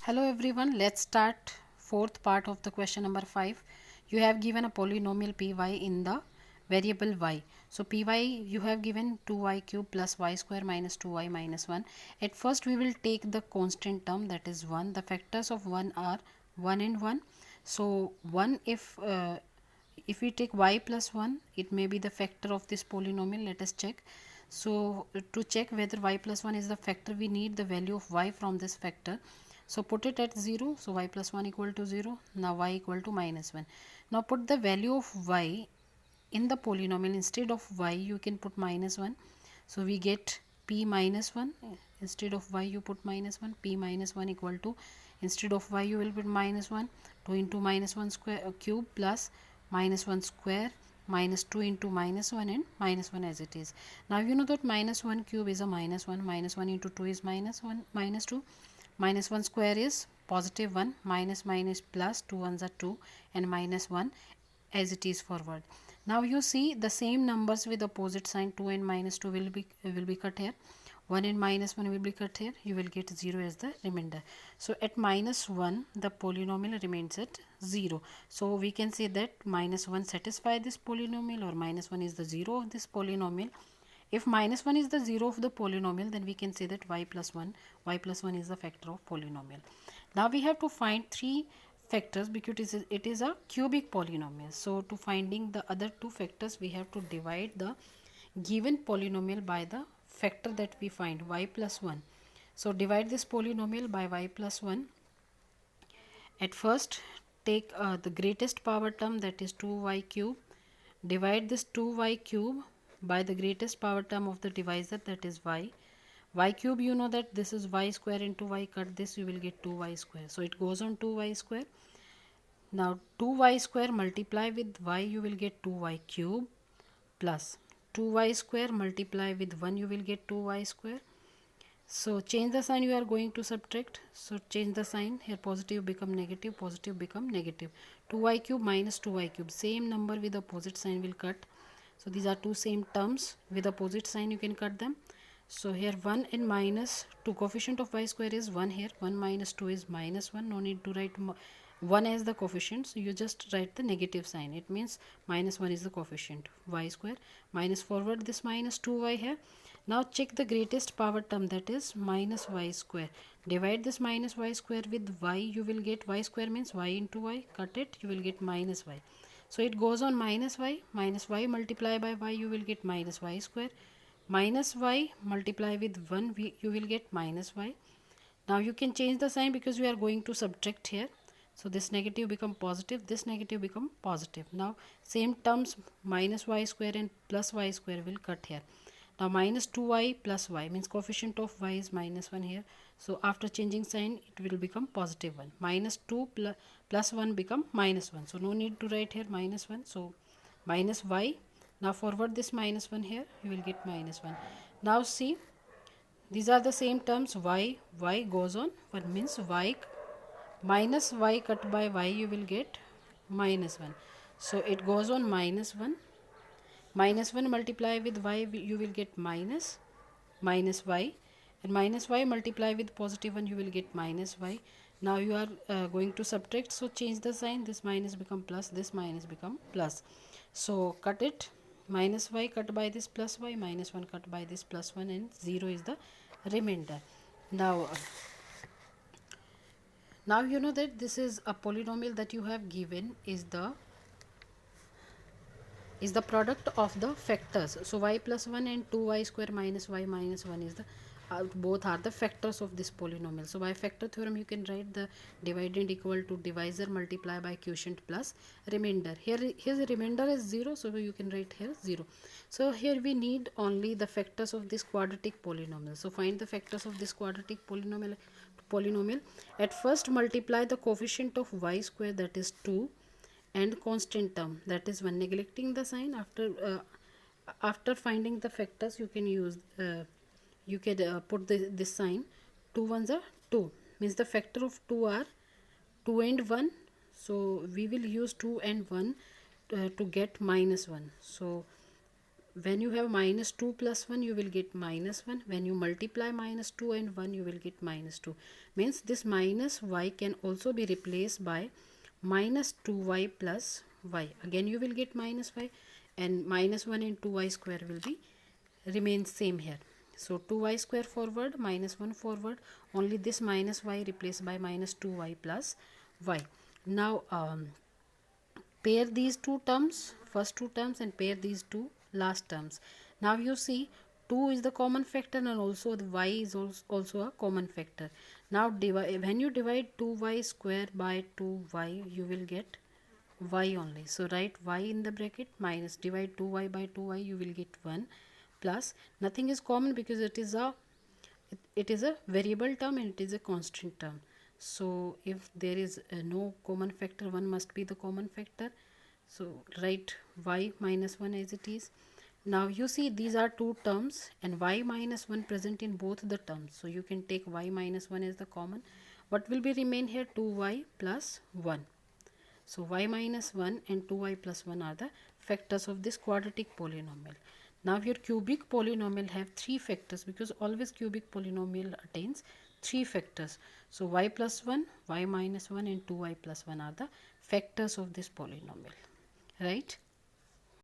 Hello everyone, let's start fourth part of the question number 5. You have given a polynomial py in the variable y. So py you have given 2y cube plus y square minus 2y minus 1. At first we will take the constant term, that is 1. The factors of 1 are 1 and 1. So 1, if we take y plus 1, it may be the factor of this polynomial. Let us check. So to check whether y plus 1 is the factor, we need the value of y from this factor. So put it at 0. So y plus 1 equal to 0. Now y equal to minus 1. Now put the value of y in the polynomial. Instead of y you can put minus 1. So we get p minus 1. Instead of y you put minus 1. P minus 1 equal to, instead of y you will put minus 1. 2 into minus 1 square cube plus minus 1 square minus 2 into minus 1 and minus 1 as it is. Now you know that minus 1 cube is a minus 1. Minus 1 into 2 is minus 1 minus 2. Minus 1 square is positive 1. Minus minus plus 2 ones are 2 and minus 1 as it is forward. Now you see the same numbers with opposite sign. 2 and minus 2 will be cut here. 1 and minus 1 will be cut here. You will get 0 as the remainder. So at minus 1 the polynomial remains at 0. So we can say that minus 1 satisfies this polynomial, or minus 1 is the 0 of this polynomial. If minus 1 is the 0 of the polynomial, then we can say that y plus 1 is the factor of polynomial. Now we have to find three factors because it is a cubic polynomial. So to finding the other two factors, we have to divide the given polynomial by the factor that we find, y plus 1. So divide this polynomial by y plus 1. At first take the greatest power term, that is 2y cube. Divide this 2y cube by the greatest power term of the divisor, that is y. Y cube, you know that this is y square into y, cut this, you will get 2y square. So it goes on 2y square. Now 2y square multiply with y, you will get 2y cube plus 2y square multiply with 1, you will get 2y square. So change the sign, you are going to subtract. So change the sign here, positive become negative, positive become negative. 2y cube minus 2y cube, same number with opposite sign will cut. So these are two same terms with opposite sign, you can cut them. So here 1 and minus 2, coefficient of y square is 1 here. 1 minus 2 is minus 1. No need to write 1 as the coefficient. So you just write the negative sign. It means minus 1 is the coefficient. Y square minus forward this minus 2y here. Now check the greatest power term, that is minus y square. Divide this minus y square with y. You will get y square means y into y. Cut it. You will get minus y. So it goes on minus y. Minus y multiply by y. You will get minus y square. Minus y multiply with 1, you will get minus y. Now you can change the sign because we are going to subtract here. So this negative become positive, this negative become positive. Now same terms, minus y square and plus y square will cut here. Now minus 2y plus y means coefficient of y is minus 1 here. So after changing sign it will become positive 1. Minus 2 plus 1 become minus 1. So no need to write here minus 1. So minus y. Now forward this minus 1 here, you will get minus 1. Now see, these are the same terms. Y goes on 1 means y minus y cut by y, you will get minus 1. So it goes on minus 1. Minus 1 multiply with y, you will get minus y, and minus y multiply with positive 1, you will get minus y. Now you are going to subtract, so change the sign. This minus become plus, this minus become plus. So cut it. Minus y cut by this plus y, minus 1 cut by this plus 1, and 0 is the remainder. Now you know that this is a polynomial that you have given is the product of the factors. So y plus 1 and 2y square minus y minus 1 is the both are the factors of this polynomial. So by factor theorem you can write the dividend equal to divisor multiply by quotient plus remainder. Here his remainder is 0, so you can write here 0. So here we need only the factors of this quadratic polynomial. So find the factors of this quadratic polynomial. At first multiply the coefficient of y square, that is 2, and constant term, that is 1. Neglecting the sign, after finding the factors you can use put this sign. 2 ones are 2 means the factor of 2 are 2 and 1. So we will use 2 and 1 to get minus 1. So when you have minus 2 plus 1, you will get minus 1. When you multiply minus 2 and 1, you will get minus 2. Means this minus y can also be replaced by minus 2y plus y. Again you will get minus y, and minus 1 and 2y square will be remain same here. So 2y square forward, minus 1 forward, only this minus y replaced by minus 2y plus y. Now pair these two terms, first two terms, and pair these two last terms. Now you see 2 is the common factor, and also the y is also a common factor. Now when you divide 2y square by 2y, you will get y only. So write y in the bracket, minus divide 2y by 2y, you will get 1, plus nothing is common because it is a variable term and it is a constant term. So if there is no common factor, 1 must be the common factor. So write y minus 1 as it is. Now you see these are two terms and y minus 1 present in both the terms. So you can take y minus 1 as the common. What will be remain here? 2y plus 1. So y minus 1 and 2y plus 1 are the factors of this quadratic polynomial. Now your cubic polynomial have 3 factors, because always cubic polynomial attains 3 factors. So y plus 1, y minus 1 and 2y plus 1 are the factors of this polynomial, right?